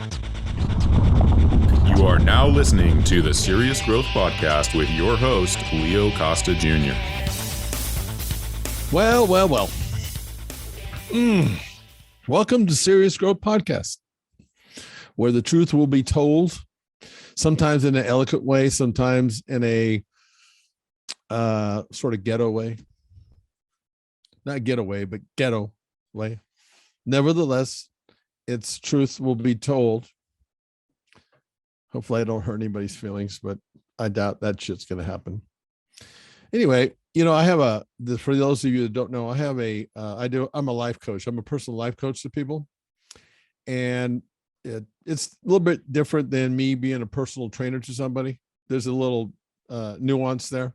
You are now listening to the Serious Growth Podcast with your host, Leo Costa Jr. Well. Welcome to Serious Growth Podcast, where the truth will be told, sometimes in an eloquent way, sometimes in a sort of ghetto way. Not getaway, but ghetto way. Nevertheless, its truth will be told. Hopefully I don't hurt anybody's feelings, but I doubt that shit's going to happen. Anyway, I have for those of you that don't know, I have I'm a life coach. I'm a personal life coach to people. And it's a little bit different than me being a personal trainer to somebody. There's a little nuance there.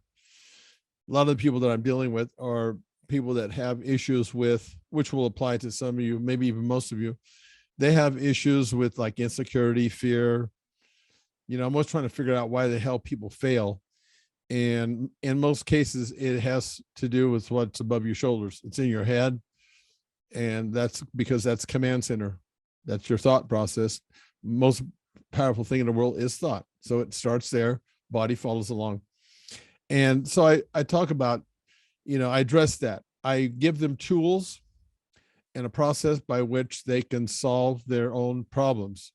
A lot of the people that I'm dealing with are people that have issues with, which will apply to some of you, maybe even most of you. They have issues with like insecurity, fear. I'm always trying to figure out why the hell people fail. And in most cases, it has to do with what's above your shoulders. It's in your head. And that's because that's command center. That's your thought process. Most powerful thing in the world is thought. So it starts there, body follows along. And so I talk about, I address that. I give them tools and a process by which they can solve their own problems.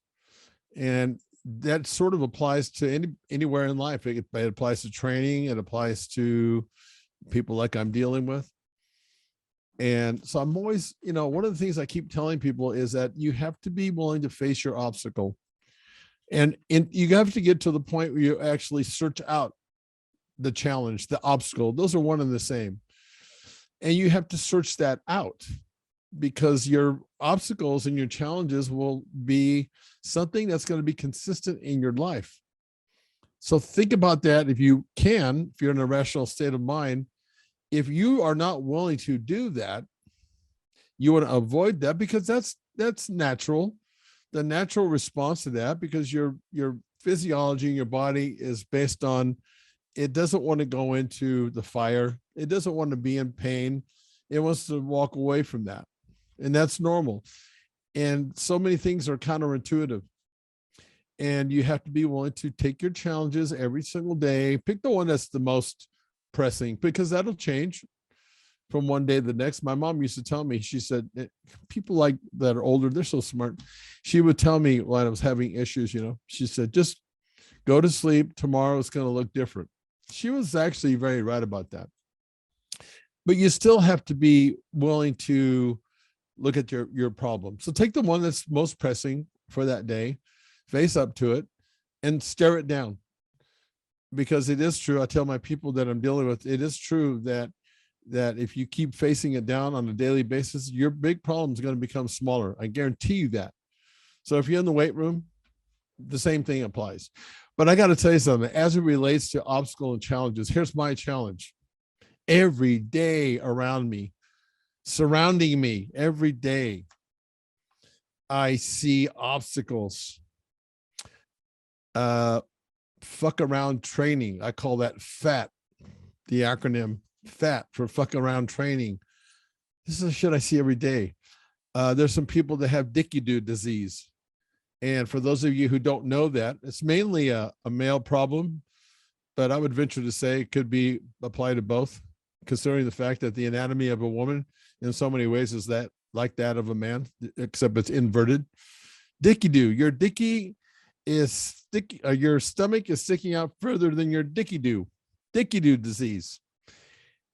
And that sort of applies to anywhere in life. It applies to training. It applies to people like I'm dealing with. And so I'm always, one of the things I keep telling people is that you have to be willing to face your obstacle. And you have to get to the point where you actually search out the challenge, the obstacle. Those are one and the same. And you have to search that out, because your obstacles and your challenges will be something that's going to be consistent in your life. So think about that if you can, if you're in a rational state of mind. If you are not willing to do that, you want to avoid that, because that's natural. The natural response to that, because your physiology in your body is based on, it doesn't want to go into the fire. It doesn't want to be in pain. It wants to walk away from that. And that's normal. And so many things are counterintuitive. And you have to be willing to take your challenges every single day. Pick the one that's the most pressing, because that'll change from one day to the next. My mom used to tell me, she said, people like that are older, they're so smart. She would tell me when I was having issues, she said, just go to sleep. Tomorrow it's going to look different. She was actually very right about that. But you still have to be willing to look at your problem. So take the one that's most pressing for that day, face up to it, and stare it down. Because it is true, I tell my people that I'm dealing with, it is true that if you keep facing it down on a daily basis, your big problem is going to become smaller. I guarantee you that. So if you're in the weight room, the same thing applies. But I got to tell you something, as it relates to obstacles and challenges, here's my challenge. Every day around me, surrounding me, every day, I see obstacles. Fuck around training. I call that FAT, the acronym FAT for fuck around training. This is the shit I see every day. There's some people that have dicky-doo disease. And for those of you who don't know that, it's mainly a male problem, but I would venture to say it could be applied to both, considering the fact that the anatomy of a woman in so many ways is that like that of a man, except it's inverted. Dicky-doo, your dicky is sticky, your stomach is sticking out further than your dicky-doo disease.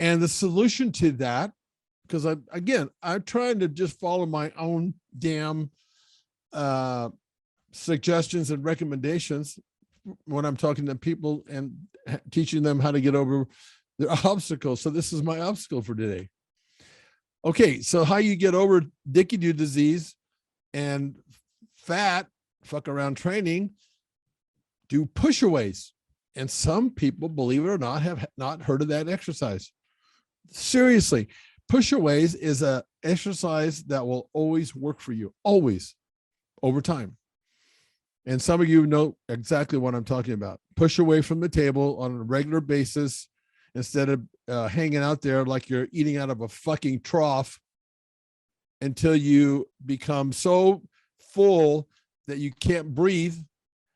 And the solution to that, because I'm trying to just follow my own damn suggestions and recommendations when I'm talking to people and teaching them how to get over their obstacles. So this is my obstacle for today. Okay, so how you get over dicky-doo disease and fat, fuck around training, do push-aways. And some people, believe it or not, have not heard of that exercise. Seriously, push-aways is an exercise that will always work for you, always, over time. And some of you know exactly what I'm talking about. Push away from the table on a regular basis instead of hanging out there like you're eating out of a fucking trough until you become so full that you can't breathe,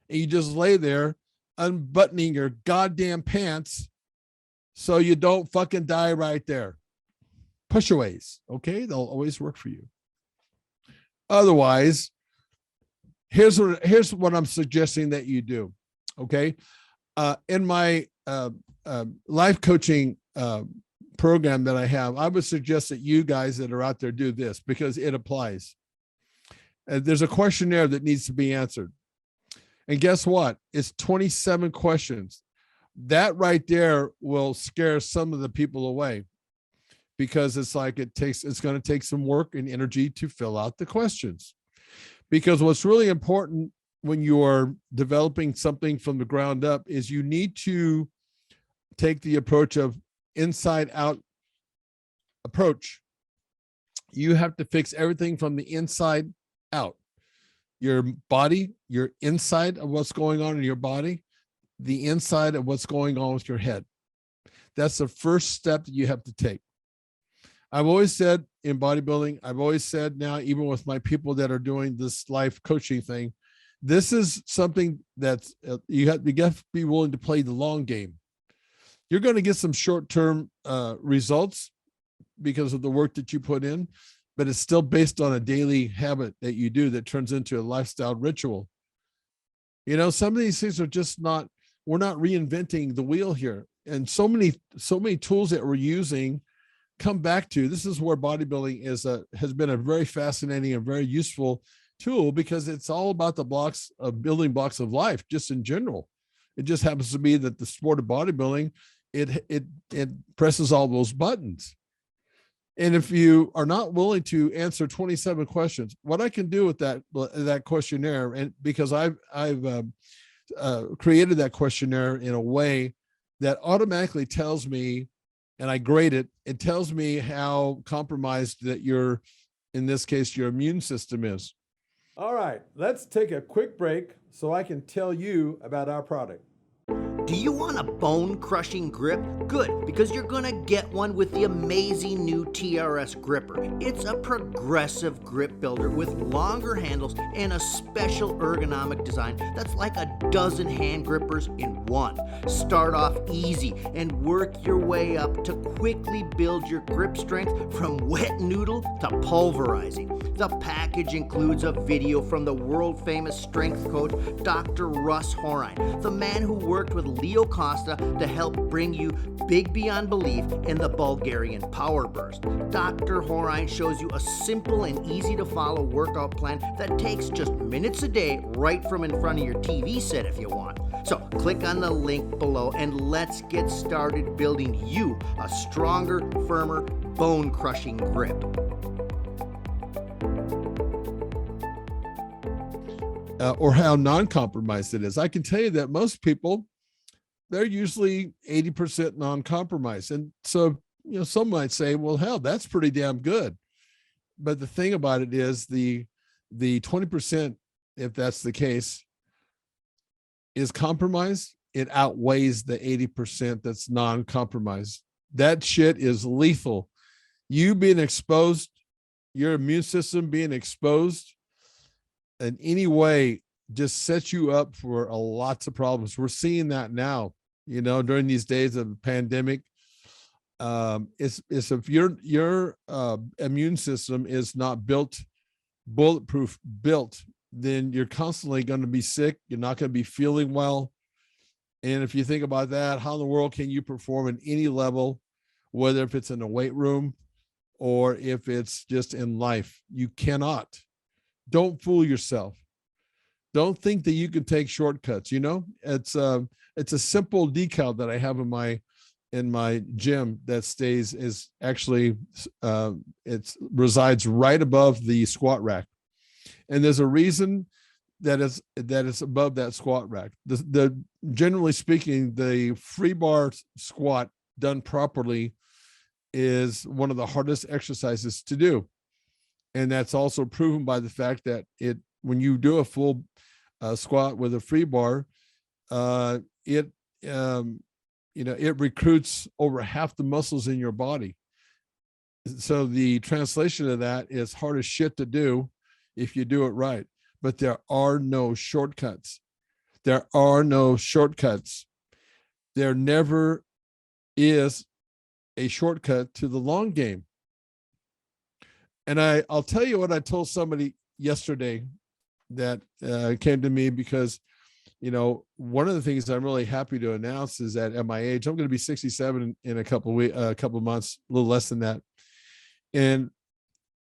and you just lay there unbuttoning your goddamn pants so you don't fucking die right there. Pushaways, okay? They'll always work for you. Otherwise, here's what I'm suggesting that you do, okay? In my life coaching program that I have, I would suggest that you guys that are out there do this because it applies. There's a questionnaire that needs to be answered. And guess what? It's 27 questions. That right there will scare some of the people away because it's like it's going to take some work and energy to fill out the questions. Because what's really important when you're developing something from the ground up is you need to take the approach of inside out approach. You have to fix everything from the inside out. Your body, your inside of what's going on in your body, the inside of what's going on with your head. That's the first step that you have to take. I've always said in bodybuilding, I've always said now, even with my people that are doing this life coaching thing, this is something that's you have to be willing to play the long game. You're going to get some short-term results because of the work that you put in, but it's still based on a daily habit that you do that turns into a lifestyle ritual. You know, some of these things are just not, we're not reinventing the wheel here. And so many tools that we're using come back to, this is where bodybuilding has been a very fascinating and very useful tool because it's all about the building blocks of life, just in general. It just happens to be that the sport of bodybuilding, it presses all those buttons. And if you are not willing to answer 27 questions, what I can do with that questionnaire, and because I've created that questionnaire in a way that automatically tells me, and I grade it, it tells me how compromised that in this case, your immune system is. All right, let's take a quick break so I can tell you about our product. Do you want a bone-crushing grip? Good, because you're gonna get one with the amazing new TRS gripper. It's a progressive grip builder with longer handles and a special ergonomic design that's like a dozen hand grippers in one. Start off easy and work your way up to quickly build your grip strength from wet noodle to pulverizing. The package includes a video from the world-famous strength coach, Dr. Russ Horine, the man who worked with Leo Costa to help bring you big beyond belief in the Bulgarian Power Burst. Dr. Horine shows you a simple and easy to follow workout plan that takes just minutes a day right from in front of your TV set if you want. So click on the link below and let's get started building you a stronger, firmer, bone-crushing grip. Or how non-compromised it is. I can tell you that most people, they're usually 80% non-compromised. And so, you know, some might say, well, hell, that's pretty damn good. But the thing about it is the 20%, if that's the case, is compromised. It outweighs the 80% that's non-compromised. That shit is lethal. You being exposed, your immune system being exposed in any way just sets you up for lots of problems. We're seeing that now, you know, during these days of the pandemic. It's if your immune system is not bulletproof built, then you're constantly going to be sick. You're not going to be feeling well. And if you think about that, how in the world can you perform at any level, whether if it's in a weight room or if it's just in life? You cannot. Don't fool yourself. Don't think that you can take shortcuts. You know, it's a simple decal that I have in my gym that resides right above the squat rack. And there's a reason that it's above that squat rack. The generally speaking, the free bar squat done properly is one of the hardest exercises to do. And that's also proven by the fact that when you do a full squat with a free bar, it recruits over half the muscles in your body. So the translation of that is hard as shit to do if you do it right. but there are no shortcuts. There are no shortcuts. There never is a shortcut to the long game. And I'll tell you what I told somebody yesterday that came to me because, you know, one of the things I'm really happy to announce is that at my age, I'm going to be 67 in a couple of months, a little less than that. And,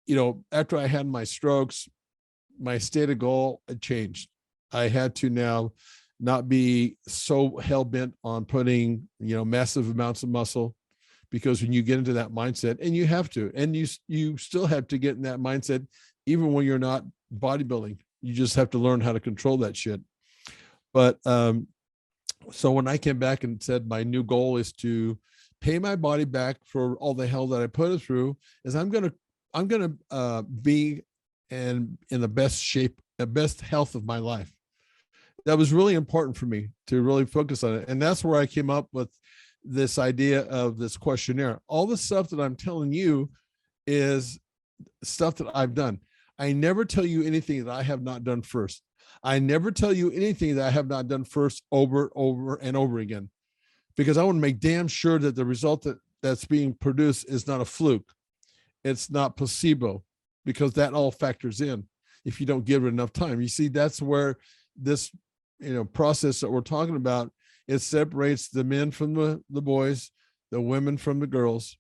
you know, after I had my strokes, my stated goal had changed. I had to now not be so hell-bent on putting, you know, massive amounts of muscle, because when you get into that mindset, and you have to, and you still have to get in that mindset, even when you're not bodybuilding, you just have to learn how to control that shit. But so when I came back and said my new goal is to pay my body back for all the hell that I put it through, is I'm gonna be in the best shape, the best health of my life. That was really important for me to really focus on it. And that's where I came up with this idea of this questionnaire. All the stuff that I'm telling you is stuff that I've done. I never tell you anything that I have not done first. I never tell you anything that I have not done first over and over again, because I want to make damn sure that the result that's being produced is not a fluke. It's not placebo, because that all factors in if you don't give it enough time. You see, that's where this, you know, process that we're talking about, it separates the men from the boys, the women from the girls,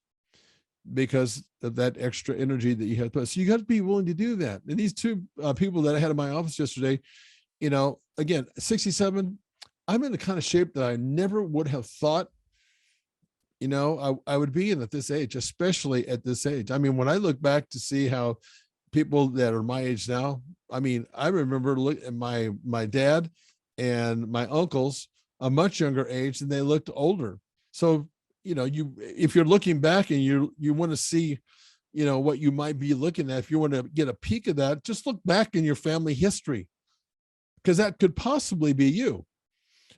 because of that extra energy that you have to put. So you got to be willing to do that. And these two people that I had in my office yesterday, you know, again, 67, I'm in the kind of shape that I never would have thought, you know, I would be in at this age, especially at this age. I mean, when I look back to see how people that are my age now, I mean, I remember look at my dad and my uncles, a much younger age, and they looked older. So, you know, if you're looking back and you want to see, you know, what you might be looking at, if you want to get a peek of that, just look back in your family history, because that could possibly be you.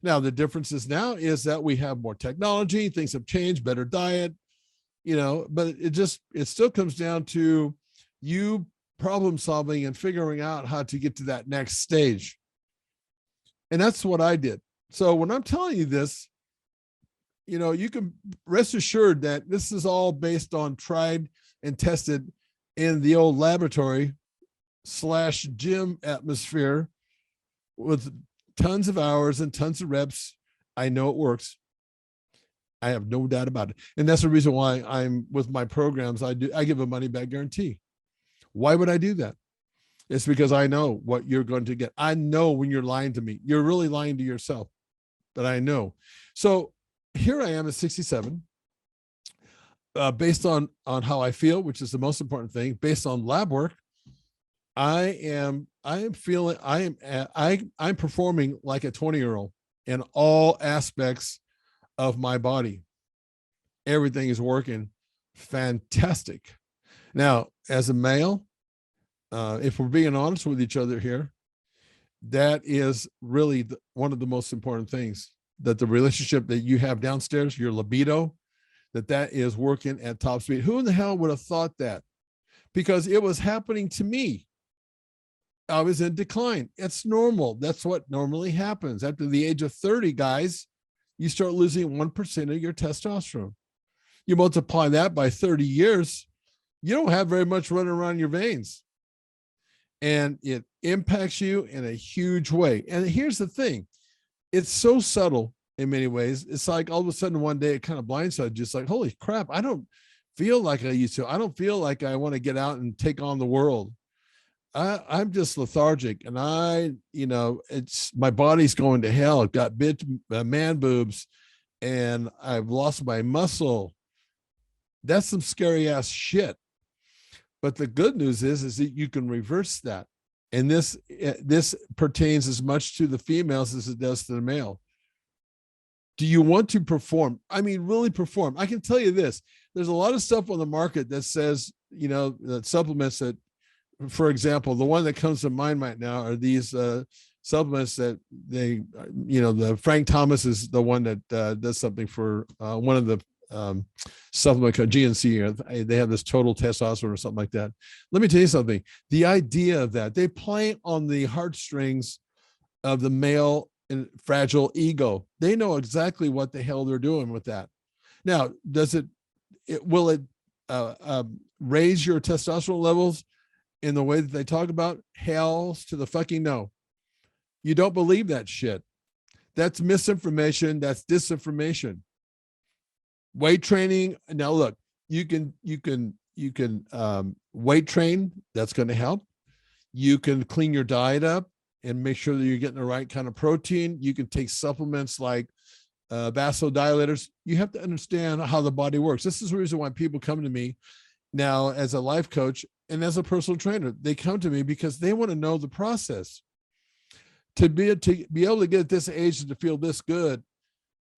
Now, the differences now is that we have more technology, things have changed, better diet, you know, but it still comes down to you problem solving and figuring out how to get to that next stage. And that's what I did. So when I'm telling you this, you know, you can rest assured that this is all based on tried and tested in the old laboratory / gym atmosphere with tons of hours and tons of reps. I know it works. I have no doubt about it. And that's the reason why I'm with my programs. I give a money back guarantee. Why would I do that? It's because I know what you're going to get. I know when you're lying to me, you're really lying to yourself, but I know. So here I am at 67, based on how I feel, which is the most important thing, based on lab work. I'm performing like a 20-year-old in all aspects of my body. Everything is working fantastic. Now, as a male, if we're being honest with each other here, that is really one of the most important things, that the relationship that you have downstairs, your libido, that is working at top speed. Who in the hell would have thought that? Because it was happening to me. I was in decline. It's normal. That's what normally happens. After the age of 30, guys, you start losing 1% of your testosterone. You multiply that by 30 years, you don't have very much running around your veins. And it impacts you in a huge way. And here's the thing. It's so subtle in many ways. It's like all of a sudden one day it kind of blindsides you. It's like, holy crap, I don't feel like I used to. I don't feel like I want to get out and take on the world. I'm just lethargic, and it's my body's going to hell. I've got man boobs, and I've lost my muscle. That's some scary ass shit. But the good news is that you can reverse that. And this pertains as much to the females as it does to the male. Do you want to perform? I mean, really perform. I can tell you this. There's a lot of stuff on the market that says, that supplements that, for example, the one that comes to mind right now are these supplements that the Frank Thomas is the one that does something for one of the supplement called GNC. They have this total testosterone or something like that. Let me tell you something. The idea of that, they play on the heartstrings of the male and fragile ego. They know exactly what the hell they're doing with that. Now, will it raise your testosterone levels in the way that they talk about? Hells to the fucking no. You don't believe that shit. That's misinformation. That's disinformation. Weight training. Now look, you can weight train. That's going to help. You can clean your diet up and make sure that you're getting the right kind of protein. You can take supplements like vasodilators. You have to understand how the body works. This is the reason why people come to me now as a life coach and as a personal trainer. They come to me because they want to know the process. To be able to get at this age and to feel this good,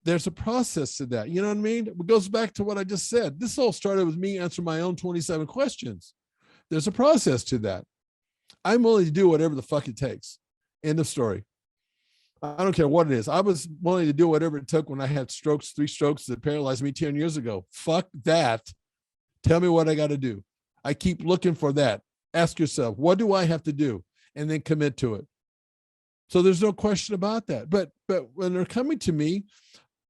there's a process to that. You know what I mean? It goes back to what I just said. This all started with me answering my own 27 questions. There's a process to that. I'm willing to do whatever the fuck it takes. End of story. I don't care what it is. I was willing to do whatever it took when I had 3 strokes that paralyzed me 10 years ago. Fuck that. Tell me what I got to do. I keep looking for that. Ask yourself, what do I have to do? And then commit to it. So there's no question about that. But when they're coming to me,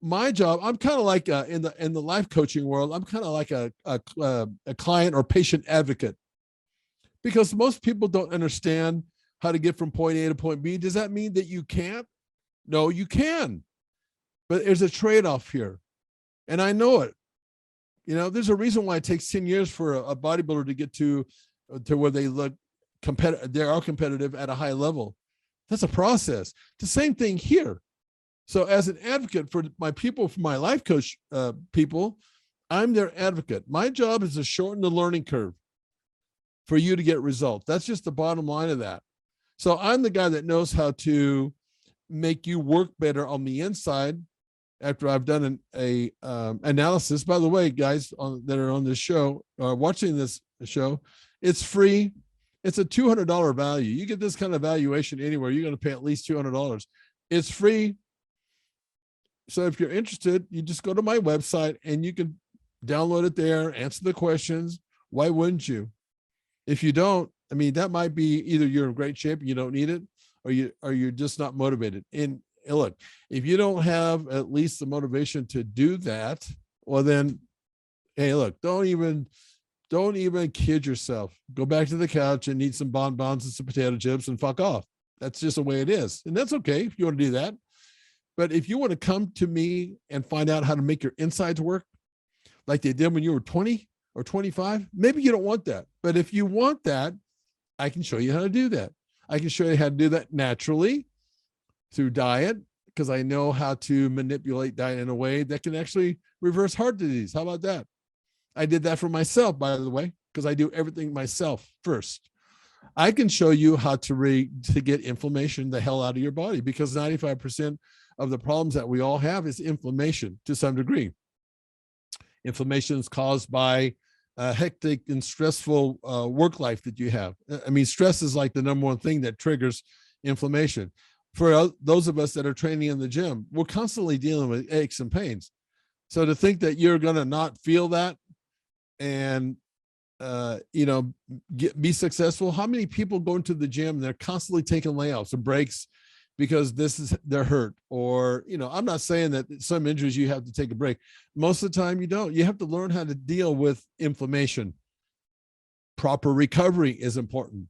my job, I'm kind of like in the life coaching world, I'm kind of like a client or patient advocate, because most people don't understand how to get from point A to point B. Does that mean that you can't? No, you can. But there's a trade-off here. And I know it. You know, there's a reason why it takes 10 years for a bodybuilder to get to where they look competitive. They are competitive at a high level. That's a process. The same thing here. So as an advocate for my people, for my life coach people, I'm their advocate. My job is to shorten the learning curve for you to get results. That's just the bottom line of that. So I'm the guy that knows how to make you work better on the inside after I've done an analysis. By the way, guys that are on this show, watching this show, it's free. It's a $200 value. You get this kind of valuation anywhere, you're going to pay at least $200. It's free. So if you're interested, you just go to my website and you can download it there, answer the questions. Why wouldn't you? If you don't, I mean, that might be either you're in great shape and you don't need it, or you're just not motivated. And look, if you don't have at least the motivation to do that, well then, hey, look, don't even kid yourself. Go back to the couch and eat some bonbons and some potato chips and fuck off. That's just the way it is. And that's okay if you want to do that. But if you want to come to me and find out how to make your insides work like they did when you were 20 or 25, maybe you don't want that. But if you want that, I can show you how to do that. I can show you how to do that naturally through diet, because I know how to manipulate diet in a way that can actually reverse heart disease. How about that? I did that for myself, by the way, because I do everything myself first. I can show you how to get inflammation the hell out of your body, because 95% of the problems that we all have is inflammation to some degree. Inflammation is caused by a hectic and stressful work life that you have. I mean, stress is like the number one thing that triggers inflammation. For those of us that are training in the gym, we're constantly dealing with aches and pains. So to think that you're going to not feel that and be successful. How many people go into the gym and they're constantly taking layouts and breaks because they're hurt? Or, I'm not saying that some injuries you have to take a break. Most of the time you don't. You have to learn how to deal with inflammation. Proper recovery is important.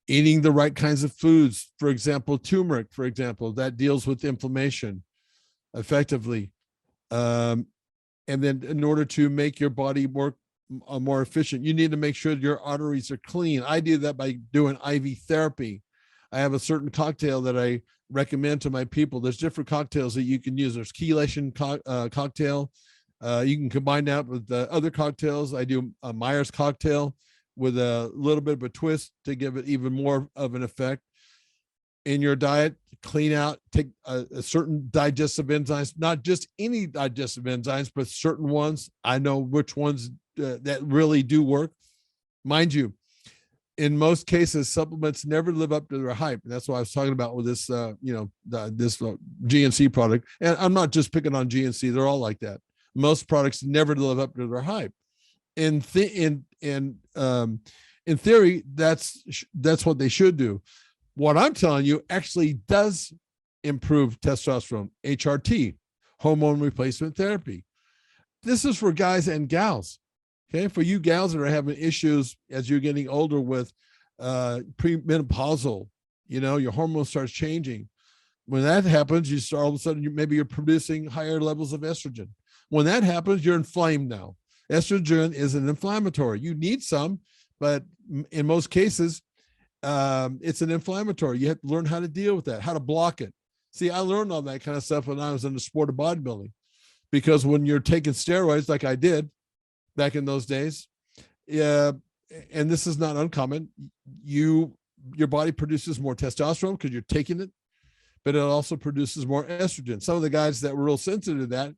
Eating the right kinds of foods, for example, turmeric, for example, that deals with inflammation effectively. And then in order to make your body work more efficient, you need to make sure your arteries are clean. I do that by doing IV therapy. I have a certain cocktail that I recommend to my people. There's different cocktails that you can use. There's chelation cocktail. You can combine that with the other cocktails. I do a Myers cocktail with a little bit of a twist to give it even more of an effect. In your diet, clean out, take a certain digestive enzymes, not just any digestive enzymes, but certain ones. I know which ones that really do work. Mind you, in most cases, supplements never live up to their hype. And that's what I was talking about with this, this GNC product. And I'm not just picking on GNC. They're all like that. most products never live up to their hype. In theory, that's what they should do. What I'm telling you actually does improve testosterone. HRT, hormone replacement therapy. This is for guys and gals. Okay, for you gals that are having issues as you're getting older with premenopausal, your hormones starts changing. When that happens, you start all of a sudden, maybe you're producing higher levels of estrogen. When that happens, you're inflamed now. Estrogen is an inflammatory. You need some, but in most cases, it's an inflammatory. You have to learn how to deal with that, how to block it. See, I learned all that kind of stuff when I was in the sport of bodybuilding, because when you're taking steroids like I did back in those days, and this is not uncommon, your body produces more testosterone because you're taking it, but it also produces more estrogen. Some of the guys that were real sensitive to that,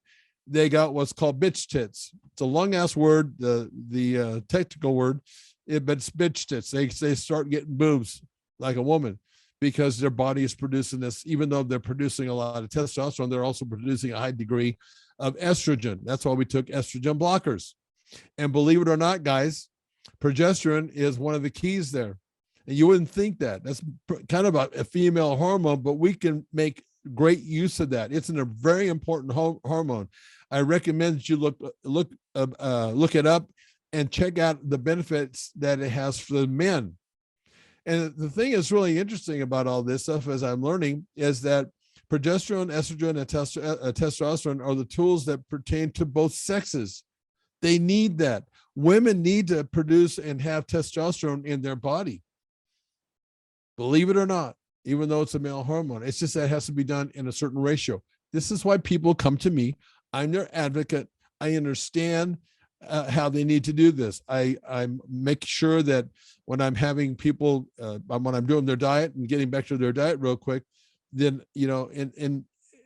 they got what's called bitch tits. It's a long ass word, the technical word, but it's bitch tits. They start getting boobs like a woman because their body is producing this. Even though they're producing a lot of testosterone, they're also producing a high degree of estrogen. That's why we took estrogen blockers. And believe it or not, guys, progesterone is one of the keys there. And you wouldn't think that. That's kind of a female hormone, but we can make great use of that. It's a very important hormone. I recommend that you look it up and check out the benefits that it has for the men. And the thing that's really interesting about all this stuff, as I'm learning, is that progesterone, estrogen, and testosterone are the tools that pertain to both sexes. They need that. Women need to produce and have testosterone in their body. Believe it or not, even though it's a male hormone, it's just that it has to be done in a certain ratio. This is why people come to me. I'm their advocate. I understand how they need to do this. I make sure that when I'm having people, when I'm doing their diet and getting back to their diet real quick, then,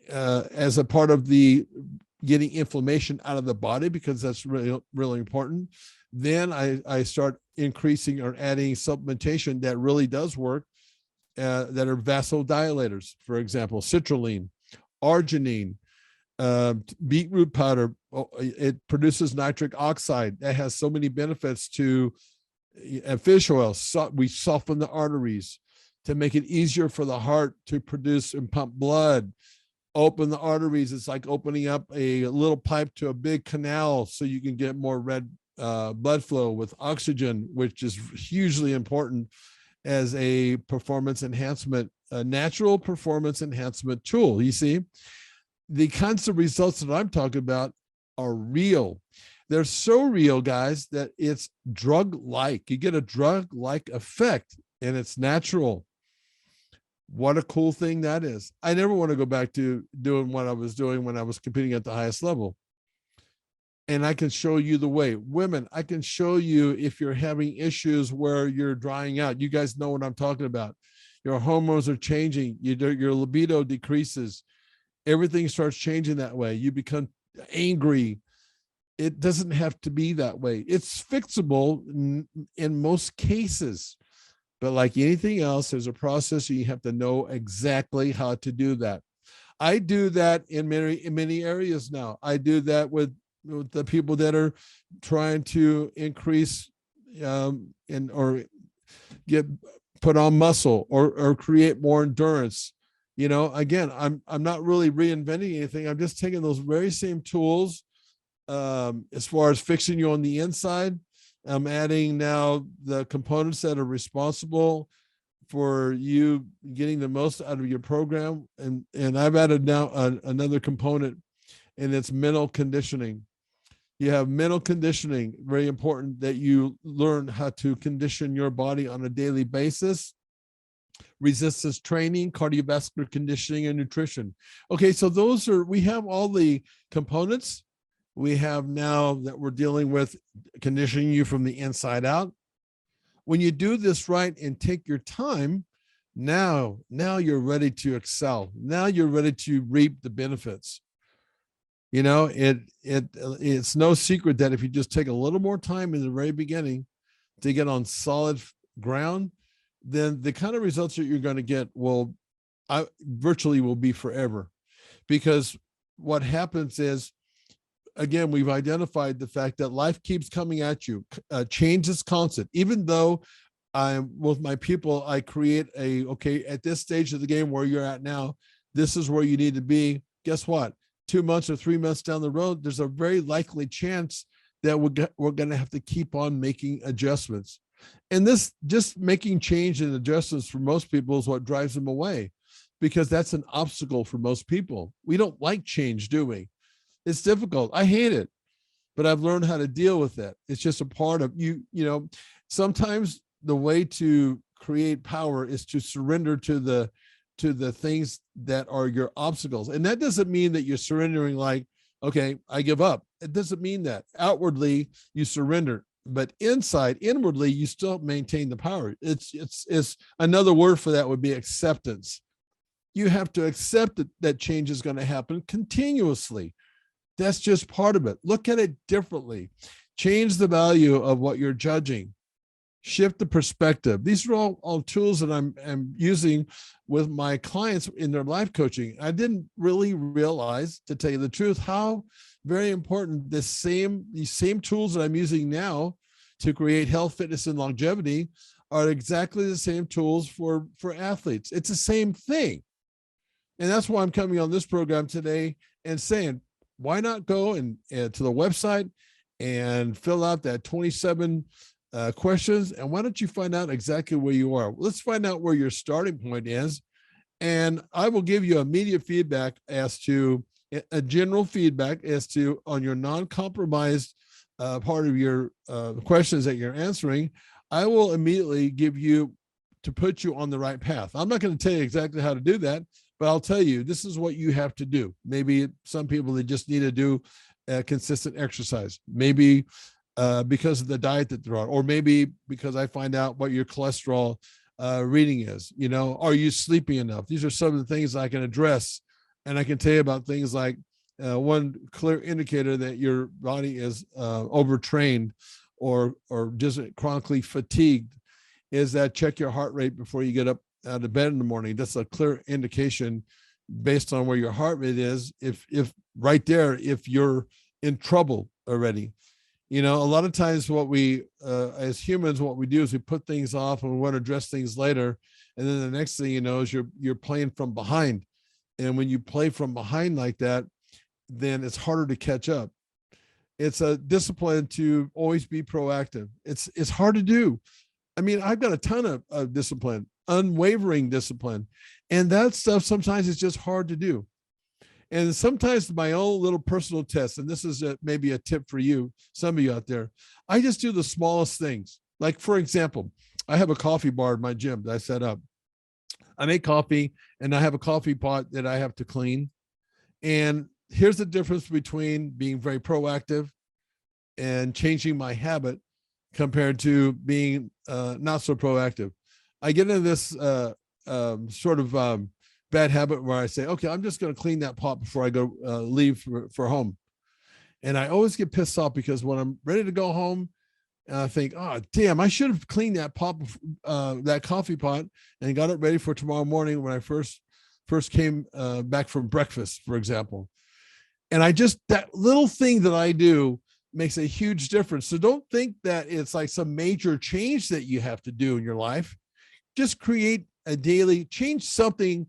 as a part of the getting inflammation out of the body, because that's really, really important, then I start increasing or adding supplementation that really does work, that are vasodilators. For example, citrulline, arginine, beetroot powder. It produces nitric oxide that has so many benefits to fish oil. We soften the arteries to make it easier for the heart to produce and pump blood. Open the arteries. It's like opening up a little pipe to a big canal so you can get more red blood flow with oxygen, which is hugely important as a performance enhancement, a natural performance enhancement tool. You see, the kinds of results that I'm talking about are real. They're so real, guys, that it's drug-like. You get a drug-like effect, and it's natural. What a cool thing that is. I never want to go back to doing what I was doing when I was competing at the highest level. And I can show you the way. Women, I can show you if you're having issues where you're drying out. You guys know what I'm talking about. Your hormones are changing. Your libido decreases. Everything starts changing that way. You become angry. It doesn't have to be that way. It's fixable in most cases. But like anything else, there's a process. You have to know exactly how to do that. I do that in many areas now. I do that with the people that are trying to increase or put on muscle or create more endurance. Again, I'm not really reinventing anything. I'm just taking those very same tools as far as fixing you on the inside. I'm adding now the components that are responsible for you getting the most out of your program. And I've added now another component, and it's mental conditioning. You have mental conditioning, very important that you learn how to condition your body on a daily basis. Resistance training, cardiovascular conditioning, and nutrition. Okay, so we have all the components. We have now that we're dealing with conditioning you from the inside out. When you do this right and take your time, now you're ready to excel. Now you're ready to reap the benefits. It's no secret that if you just take a little more time in the very beginning to get on solid ground, then the kind of results that you're going to get will be forever. Because what happens is again, we've identified the fact that life keeps coming at you. Change is constant. Even though I'm with my people, I create okay, at this stage of the game where you're at now, this is where you need to be. Guess what? 2 months or 3 months down the road, there's a very likely chance that we're going to have to keep on making adjustments. And this just making change and adjustments for most people is what drives them away, because that's an obstacle for most people. We don't like change, do we? It's difficult. I hate it, but I've learned how to deal with it. It's just a part of you. Sometimes the way to create power is to surrender to the things that are your obstacles. And that doesn't mean that you're surrendering like, okay, I give up. It doesn't mean that. Outwardly, you surrender, but inwardly, you still maintain the power. It's another word for that would be acceptance. You have to accept that change is going to happen continuously. That's just part of it. Look at it differently. Change the value of what you're judging. Shift the perspective. These are all tools that I'm using with my clients in their life coaching. I didn't really realize, to tell you the truth, how very important these same tools that I'm using now to create health, fitness, and longevity are exactly the same tools for athletes. It's the same thing. And that's why I'm coming on this program today and saying, why not go and to the website and fill out that 27 questions, and why don't you find out exactly where you are? Let's find out where your starting point is, and I will give you immediate feedback as to a general feedback as to on your non-compromised part of your questions that you're answering. I will immediately give you to put you on the right path. I'm not going to tell you exactly how to do that, but I'll tell you this is what you have to do. Maybe some people, they just need to do consistent exercise. Maybe because of the diet that they're on, or maybe because I find out what your cholesterol reading is. Are you sleeping enough? These are some of the things I can address, and I can tell you about things like one clear indicator that your body is overtrained or just chronically fatigued is that check your heart rate before you get up out of bed in the morning. That's a clear indication based on where your heart rate is. If right there, if you're in trouble already. A lot of times what we, as humans, what we do is we put things off and we want to address things later. And then the next thing you know is you're playing from behind. And when you play from behind like that, then it's harder to catch up. It's a discipline to always be proactive. It's hard to do. I mean, I've got a ton of discipline, unwavering discipline. And that stuff sometimes is just hard to do. And sometimes my own little personal test, and this is maybe a tip for you, some of you out there, I just do the smallest things. Like, for example, I have a coffee bar in my gym that I set up. I make coffee, and I have a coffee pot that I have to clean. And here's the difference between being very proactive and changing my habit compared to being not so proactive. I get into this sort of bad habit where I say, okay, I'm just going to clean that pot before I go leave for home. And I always get pissed off because when I'm ready to go home, I think, oh, damn, I should have cleaned that pot, that coffee pot, and got it ready for tomorrow morning when I first came back from breakfast, for example. And that little thing that I do makes a huge difference. So don't think that it's like some major change that you have to do in your life. Just create a daily change, something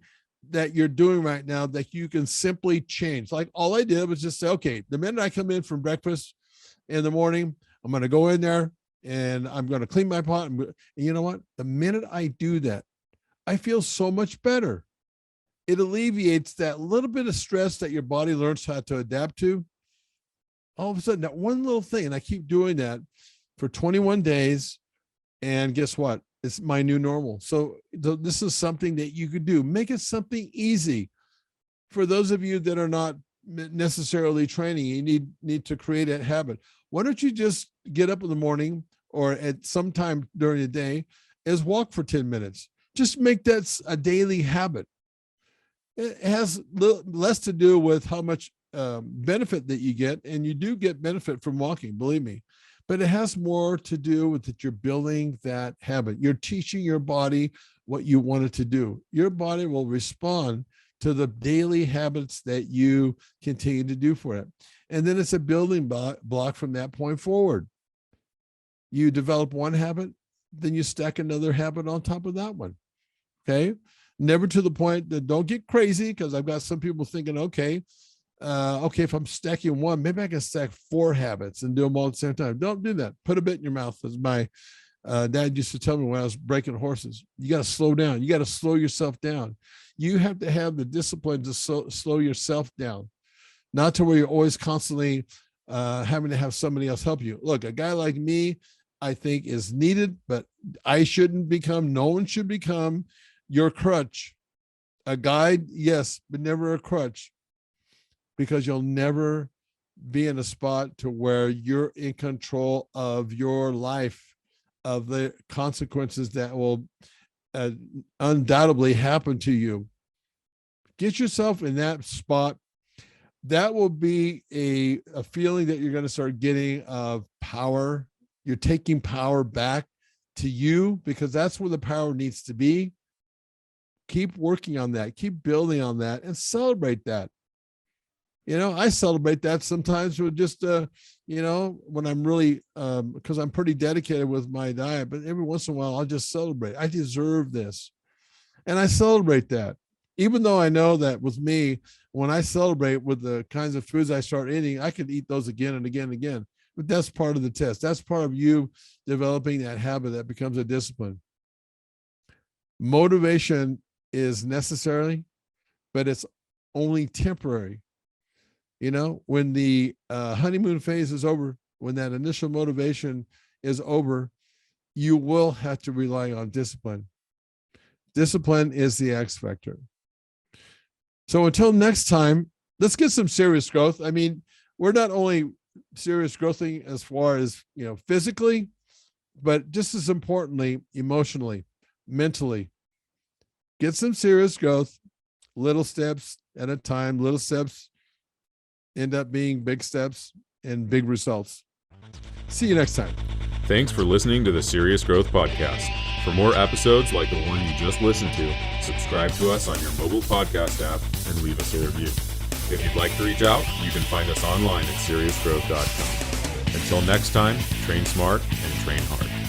that you're doing right now that you can simply change. Like all I did was just say, okay, the minute I come in from breakfast in the morning, I'm going to go in there and I'm going to clean my pot. And you know what? The minute I do that, I feel so much better. It alleviates that little bit of stress that your body learns how to adapt to. All of a sudden, that one little thing, and I keep doing that for 21 days. And guess what? It's my new normal. So this is something that you could do. Make it something easy. For those of you that are not necessarily training, you need to create a habit. Why don't you just get up in the morning or at some time during the day is walk for 10 minutes. Just make that a daily habit. It has less to do with how much benefit that you get, and you do get benefit from walking, believe me. But it has more to do with that you're building that habit. You're teaching your body what you want it to do. Your body will respond to the daily habits that you continue to do for it. And then it's a building block from that point forward. You develop one habit, then you stack another habit on top of that one. Okay. Never to the point that don't get crazy, because I've got some people thinking, okay, if I'm stacking one, maybe I can stack 4 habits and do them all at the same time. Don't do that. Put a bit in your mouth, as my dad used to tell me when I was breaking horses. You got to slow down. You got to slow yourself down. You have to have the discipline to slow yourself down, not to where you're always constantly having to have somebody else help you. Look, a guy like me, I think, is needed, but no one should become your crutch. A guide, yes, but never a crutch, because you'll never be in a spot to where you're in control of your life, of the consequences that will undoubtedly happen to you. Get yourself in that spot. That will be a feeling that you're going to start getting of power. You're taking power back to you, because that's where the power needs to be. Keep working on that. Keep building on that, and celebrate that. I celebrate that sometimes with just, when I'm really, because I'm pretty dedicated with my diet, but every once in a while, I'll just celebrate. I deserve this. And I celebrate that. Even though I know that with me, when I celebrate with the kinds of foods I start eating, I could eat those again and again and again. But that's part of the test. That's part of you developing that habit that becomes a discipline. Motivation is necessary, but it's only temporary. When the honeymoon phase is over, when that initial motivation is over, you will have to rely on discipline. Discipline is the X factor. So until next time, let's get some serious growth. I mean, we're not only serious growthing as far as, physically, but just as importantly, emotionally, mentally. Get some serious growth, little steps at a time. Little steps end up being big steps and big results. See you next time. Thanks for listening to the Serious Growth Podcast. For more episodes like the one you just listened to, subscribe to us on your mobile podcast app and leave us a review. If you'd like to reach out, you can find us online at seriousgrowth.com. Until next time, train smart and train hard.